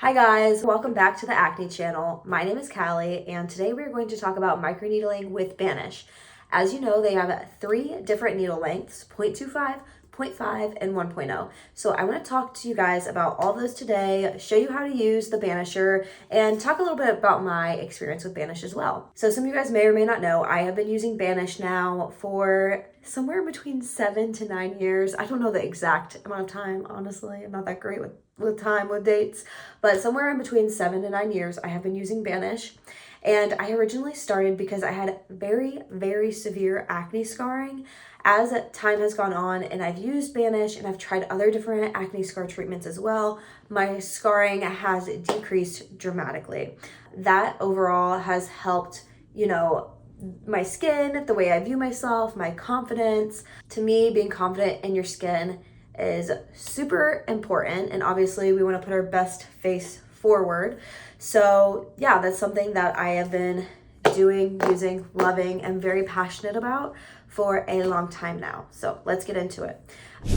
Hi guys, welcome back to the Acne channel. My name is Callie and today we're going to talk about microneedling with Banish. As you know, they have three different needle lengths, 0.25, 0.5, and 1.0. So I want to talk to you guys about all those today, show you how to use the Banisher, and talk a little bit about my experience with Banish as well. So some of you guys may or may not know, I have been using Banish now for somewhere between 7 to 9 years. I don't know the exact amount of time, honestly. I'm not that great with time, with dates, but somewhere in between 7 to 9 years, I have been using Banish. And I originally started because I had very, very severe acne scarring. As time has gone on and I've used Banish and I've tried other different acne scar treatments as well, my scarring has decreased dramatically. That overall has helped, my skin, the way I view myself, my confidence. To me, being confident in your skin is super important, and obviously we want to put our best face forward. So yeah, that's something that I have been doing, using, loving, and very passionate about for a long time now. So let's get into it.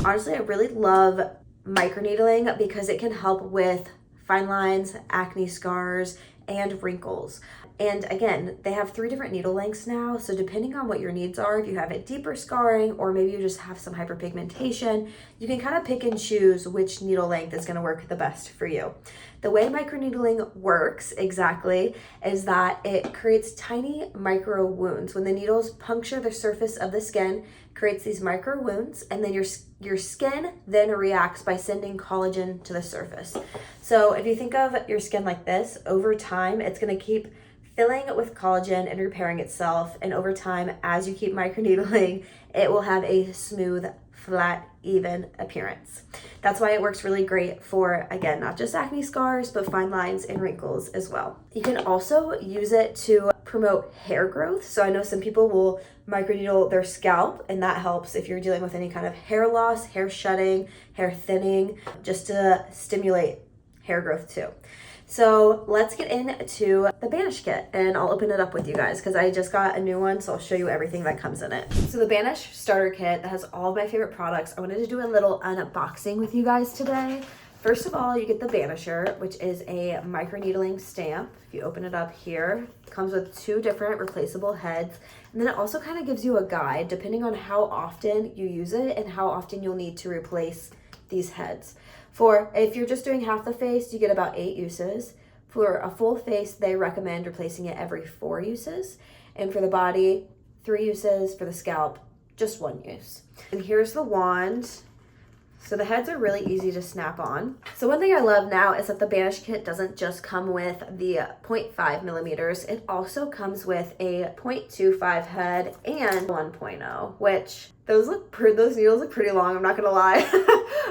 Honestly, I really love microneedling because it can help with fine lines, acne scars, and wrinkles. And again, they have three different needle lengths now. So depending on what your needs are, if you have a deeper scarring or maybe you just have some hyperpigmentation, you can kind of pick and choose which needle length is going to work the best for you. The way microneedling works exactly is that it creates tiny micro wounds. When the needles puncture the surface of the skin, creates these micro wounds, and then your skin then reacts by sending collagen to the surface. So if you think of your skin like this, over time, it's going to keep filling with collagen and repairing itself. And over time, as you keep microneedling, it will have a smooth, flat, even appearance. That's why it works really great for, again, not just acne scars, but fine lines and wrinkles as well. You can also use it to promote hair growth. So I know some people will microneedle their scalp, and that helps if you're dealing with any kind of hair loss, hair shedding, hair thinning, just to stimulate hair growth too. So let's get into the Banish kit, and I'll open it up with you guys because I just got a new one, so I'll show you everything that comes in it. So the Banish starter kit that has all of my favorite products. I wanted to do a little unboxing with you guys today. First of all, you get the Banisher, which is a microneedling stamp. If you open it up here, it comes with two different replaceable heads. And then it also kind of gives you a guide depending on how often you use it and how often you'll need to replace these heads. For if you're just doing half the face, you get about 8 uses. For a full face, they recommend replacing it every 4 uses. And for the body, 3 uses. For the scalp, just 1 use. And here's the wand. So the heads are really easy to snap on. So one thing I love now is that the Banish kit doesn't just come with the 0.5 millimeters. It also comes with a 0.25 head and 1.0, which those needles look pretty long, I'm not gonna lie.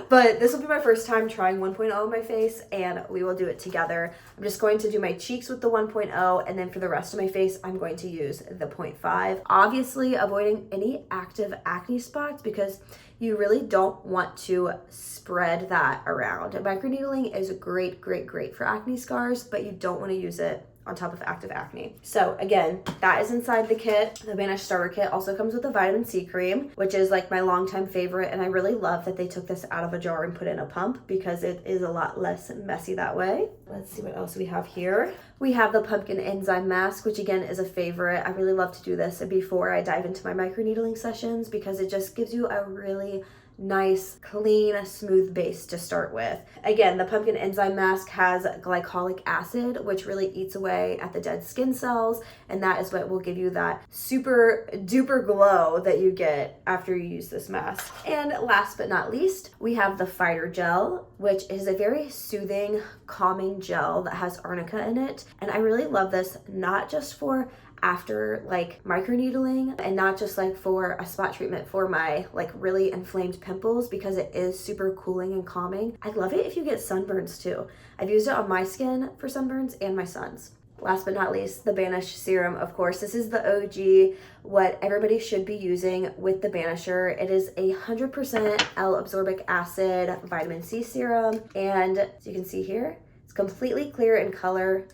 But this will be my first time trying 1.0 on my face, and we will do it together. I'm just going to do my cheeks with the 1.0, and then for the rest of my face, I'm going to use the 0.5. Obviously, avoiding any active acne spots because you really don't want to spread that around. Microneedling is great, great, great for acne scars, but you don't want to use it on top of active acne. So again, that is inside the kit. The Banish starter kit also comes with a vitamin C cream, which is like my longtime favorite, and I really love that they took this out of a jar and put in a pump because it is a lot less messy that way. Let's see what else we have here. We have the pumpkin enzyme mask, which again is a favorite. I really love to do this before I dive into my microneedling sessions because it just gives you a really nice, clean, smooth base to start with. Again, the pumpkin enzyme mask has glycolic acid, which really eats away at the dead skin cells, and that is what will give you that super duper glow that you get after you use this mask. And last but not least, we have the fighter gel, which is a very soothing, calming gel that has arnica in it. And I really love this, not just for after like microneedling and not just like for a spot treatment for my like really inflamed pimples, because it is super cooling and calming. I love it if you get sunburns too. I've used it on my skin for sunburns and my son's. Last but not least, the Banish serum, of course. This is the OG, what everybody should be using with the Banisher. It is 100% L-absorbic acid vitamin C serum, and as you can see here, it's completely clear in color.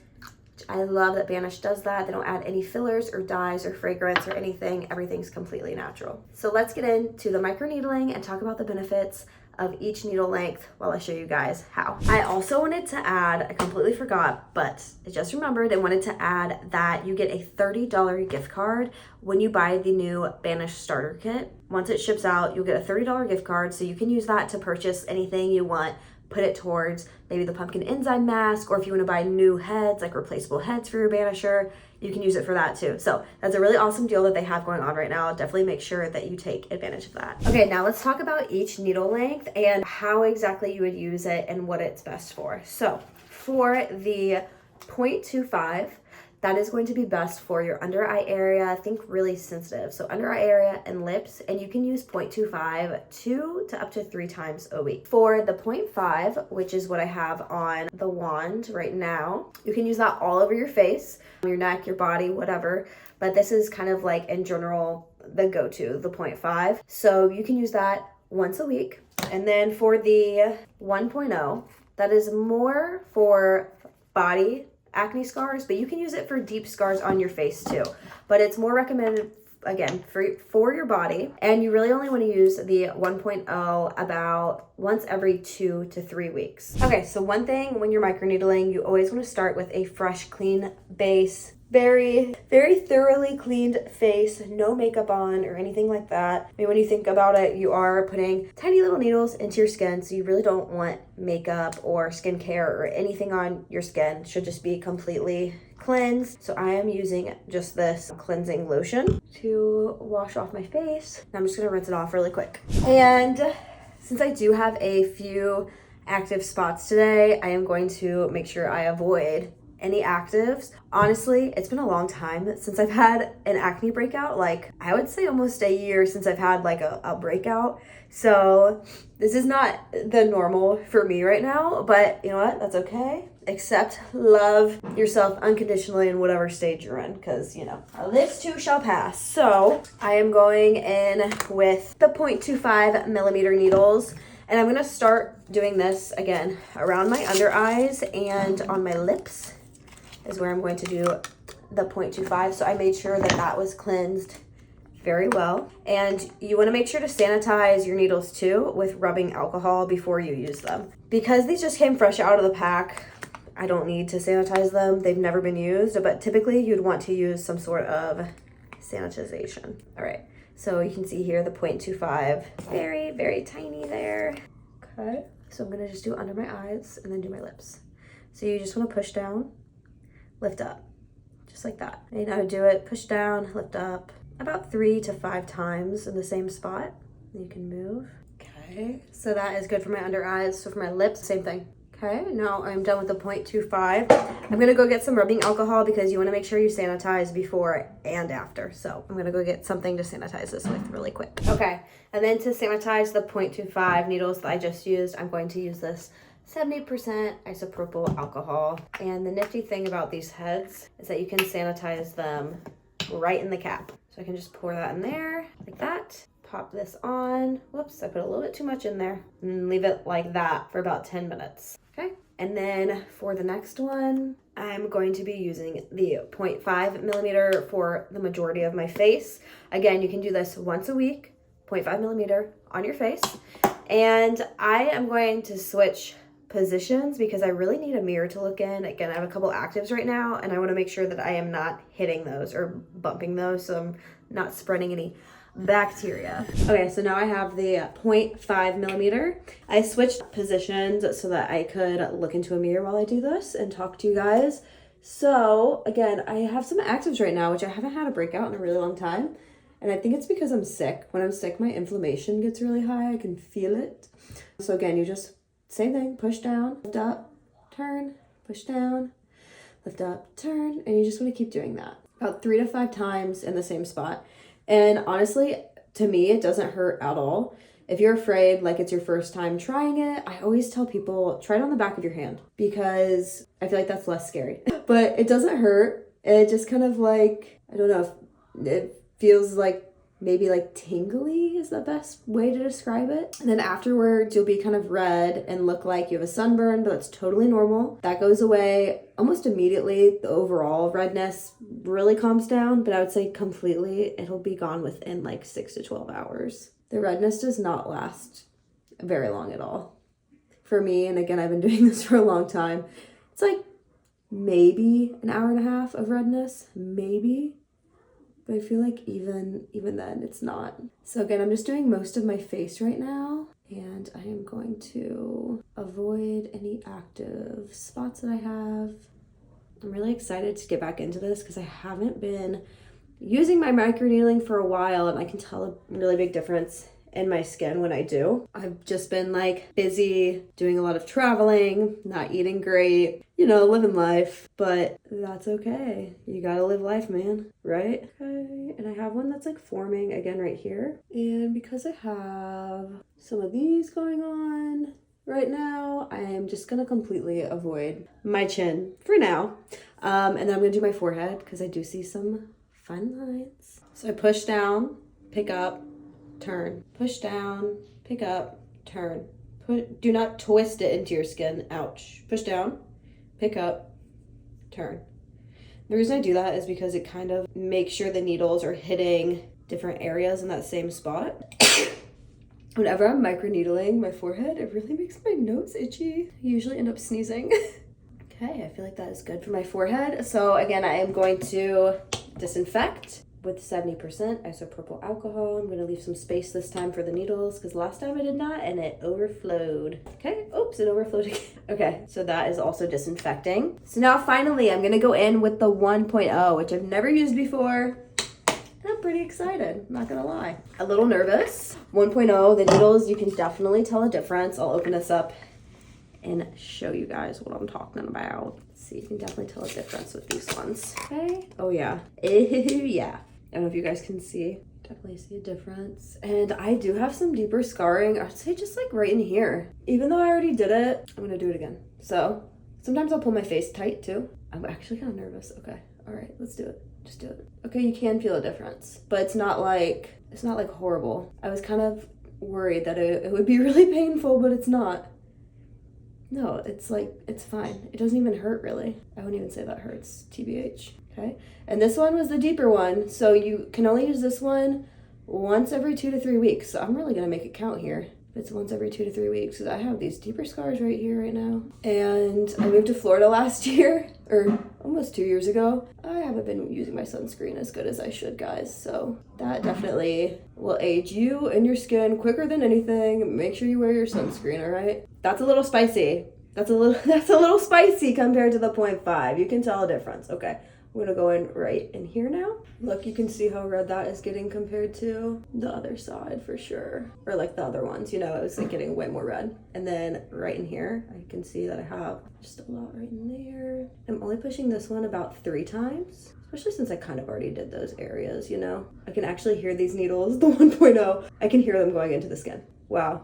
I love that Banish does that. They don't add any fillers or dyes or fragrance or anything. Everything's completely natural. So let's get into the microneedling and talk about the benefits of each needle length while I show you guys how. I also wanted to add, I completely forgot, but I just remembered, I wanted to add that you get a $30 gift card when you buy the new Banish starter kit. Once it ships out, you'll get a $30 gift card, so you can use that to purchase anything you want. Put it towards maybe the pumpkin enzyme mask, or if you want to buy new heads, like replaceable heads for your Banisher, you can use it for that too. So that's a really awesome deal that they have going on right now. Definitely make sure that you take advantage of that. Okay, now let's talk about each needle length and how exactly you would use it and what it's best for. So for the 0.25, that is going to be best for your under eye area. Think really sensitive. So under eye area and lips, and you can use 0.25 2 to up to 3 times a week. For the 0.5, which is what I have on the wand right now, you can use that all over your face, your neck, your body, whatever. But this is kind of like in general, the go-to, the 0.5. So you can use that once a week. And then for the 1.0, that is more for body acne scars, but you can use it for deep scars on your face too. But it's more recommended, again, for your body. And you really only want to use the 1.0 about once every 2 to 3 weeks. Okay, so one thing when you're microneedling, you always want to start with a fresh, clean base. Very, very thoroughly cleaned face, no makeup on or anything like that. I mean, when you think about it, you are putting tiny little needles into your skin, so you really don't want makeup or skincare or anything on your skin. It should just be completely cleansed. So I am using just this cleansing lotion to wash off my face. I'm just gonna rinse it off really quick. And since I do have a few active spots today, I am going to make sure I avoid any actives. Honestly, it's been a long time since I've had an acne breakout. Like, I would say almost a year since I've had like a breakout. So this is not the normal for me right now, but you know what? That's okay. Accept, love yourself unconditionally in whatever stage you're in, because you know, this too shall pass. So I am going in with the 0.25 millimeter needles. And I'm gonna start doing this again around my under eyes and on my lips is where I'm going to do the 0.25. So I made sure that that was cleansed very well. And you wanna make sure to sanitize your needles too with rubbing alcohol before you use them. Because these just came fresh out of the pack, I don't need to sanitize them. They've never been used, but typically you'd want to use some sort of sanitization. All right, so you can see here the 0.25, very, very tiny there. Okay, so I'm gonna just do under my eyes and then do my lips. So you just wanna push down, lift up, just like that. And you know how to do it, push down, lift up, about 3 to 5 times in the same spot. You can move. Okay, so that is good for my under eyes. So for my lips, same thing. Okay, now I'm done with the 0.25. I'm gonna go get some rubbing alcohol because you wanna make sure you sanitize before and after. So I'm gonna go get something to sanitize this with really quick. Okay, and then to sanitize the 0.25 needles that I just used, I'm going to use this 70% isopropyl alcohol. And the nifty thing about these heads is that you can sanitize them right in the cap. So I can just pour that in there like that. Pop this on. Whoops, I put a little bit too much in there. And leave it like that for about 10 minutes. Okay, and then for the next one, I'm going to be using the 0.5 millimeter for the majority of my face. Again, you can do this once a week, 0.5 millimeter on your face. And I am going to switch positions because I really need a mirror to look in. Again, I have a couple actives right now and I want to make sure that I am not hitting those or bumping those, so I'm not spreading any bacteria. Okay, so now I have the 0.5 millimeter. I switched positions so that I could look into a mirror while I do this and talk to you guys. So again, I have some actives right now, which I haven't had a breakout in a really long time. And I think it's because I'm sick. When I'm sick, my inflammation gets really high. I can feel it. So again, you just, same thing, push down, lift up, turn, push down, lift up, turn, and you just want to keep doing that. About 3 to 5 times in the same spot. And honestly, to me, it doesn't hurt at all. If you're afraid, like it's your first time trying it, I always tell people, try it on the back of your hand because I feel like that's less scary. But it doesn't hurt. It just kind of like, I don't know, it feels like maybe like tingly is the best way to describe it. And then afterwards, you'll be kind of red and look like you have a sunburn, but that's totally normal. That goes away almost immediately. The overall redness really calms down, but I would say completely, it'll be gone within like 6 to 12 hours. The redness does not last very long at all. For me, and again, I've been doing this for a long time, it's like maybe an hour and a half of redness, maybe. But I feel like even then, it's not. So again, I'm just doing most of my face right now, and I am going to avoid any active spots that I have. I'm really excited to get back into this because I haven't been using my microneedling for a while, and I can tell a really big difference in my skin when I do. I've just been like busy doing a lot of traveling, not eating great, you know, living life, but that's okay. You gotta live life, man, right? Okay, and I have one that's like forming again right here. And because I have some of these going on right now, I am just gonna completely avoid my chin for now. And then I'm gonna do my forehead because I do see some fine lines. So I push down, pick up, turn, push down, pick up, turn. Do not twist it into your skin. Ouch. Push down, pick up, turn. The reason I do that is because it kind of makes sure the needles are hitting different areas in that same spot. Whenever I'm microneedling my forehead, it really makes my nose itchy. I usually end up sneezing. Okay, I feel like that is good for my forehead. So again, I am going to disinfect with 70% isopropyl alcohol. I'm going to leave some space this time for the needles because last time I did not and it overflowed. Okay, oops, it overflowed again. Okay, so that is also disinfecting. So now finally I'm going to go in with the 1.0, which I've never used before. And I'm pretty excited, I'm not going to lie. A little nervous. 1.0, the needles, you can definitely tell a difference. I'll open this up and show you guys what I'm talking about. See, you can definitely tell a difference with these ones. Okay. Oh yeah. Yeah. I don't know if you guys can see. Definitely see a difference. And I do have some deeper scarring. I'd say just like right in here. Even though I already did it, I'm gonna do it again. So sometimes I'll pull my face tight too. I'm actually kind of nervous. Okay. All right, let's do it. Just do it. Okay, you can feel a difference, but it's not like horrible. I was kind of worried that it would be really painful, but it's not. No, it's like, it's fine. It doesn't even hurt really. I wouldn't even say that hurts, TBH, okay? And this one was the deeper one, so you can only use this one once every 2 to 3 weeks. So I'm really gonna make it count here. It's once every 2 to 3 weeks because I have these deeper scars right here right now. And I moved to Florida last year, or almost 2 years ago. I haven't been using my sunscreen as good as I should, guys. So that definitely will age you and your skin quicker than anything. Make sure you wear your sunscreen, all right? That's a little spicy. That's a little spicy compared to the 0.5. You can tell a difference. Okay. I'm gonna go in right in here now. Look, you can see how red that is getting compared to the other side for sure. Or like the other ones, you know, it was like getting way more red. And then right in here, I can see that I have just a lot right in there. I'm only pushing this one about 3 times, especially since I kind of already did those areas, you know. I can actually hear these needles, the 1.0. I can hear them going into the skin. Wow.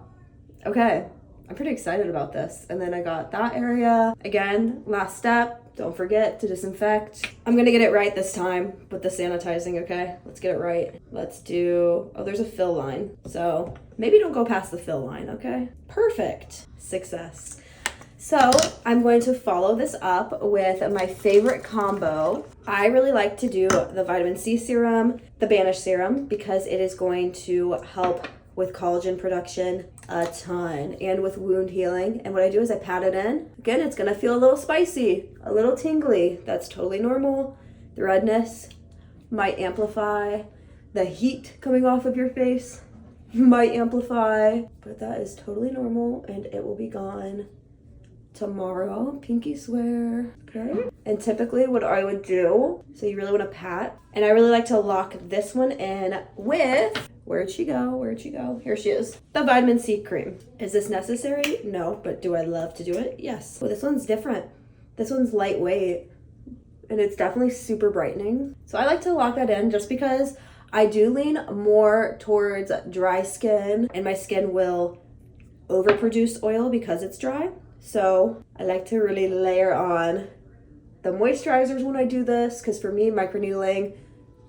Okay. I'm pretty excited about this. And then I got that area. Again, last step, don't forget to disinfect. I'm gonna get it right this time with the sanitizing, okay? Let's get it right. Let's do, oh, there's a fill line. So maybe don't go past the fill line, okay? Perfect, success. So I'm going to follow this up with my favorite combo. I really like to do the vitamin C serum, the Banish serum, because it is going to help with collagen production a ton and with wound healing. And what I do is I pat it in. Again, it's gonna feel a little spicy, a little tingly. That's totally normal. The redness might amplify. The heat coming off of your face might amplify, but that is totally normal and it will be gone tomorrow, pinky swear, okay? And typically what I would do, so you really wanna pat, and I really like to lock this one in with, where'd she go? Where'd she go? Here she is. The vitamin C cream. Is this necessary? No, but do I love to do it? Yes. Well, this one's different. This one's lightweight and it's definitely super brightening. So I like to lock that in just because I do lean more towards dry skin and my skin will overproduce oil because it's dry. So I like to really layer on the moisturizers when I do this, because for me, microneedling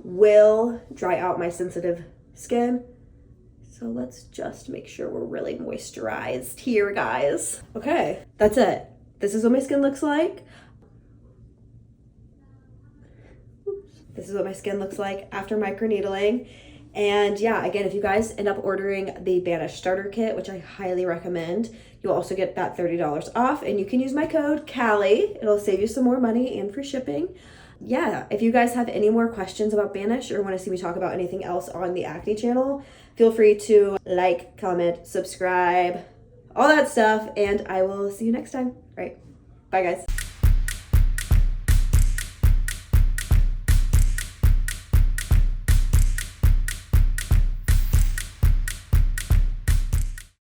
will dry out my sensitive skin. So let's just make sure we're really moisturized here, guys. Okay, that's it. This is what my skin looks like. Oops. This is what my skin looks like after microneedling. And yeah, again, if you guys end up ordering the Banish starter kit, which I highly recommend, you'll also get that $30 off, and you can use my code Callie. It'll save you some more money and free shipping. Yeah, if you guys have any more questions about Banish or want to see me talk about anything else on the Acne channel, feel free to like, comment, subscribe, all that stuff, and I will see you next time. All right, bye guys.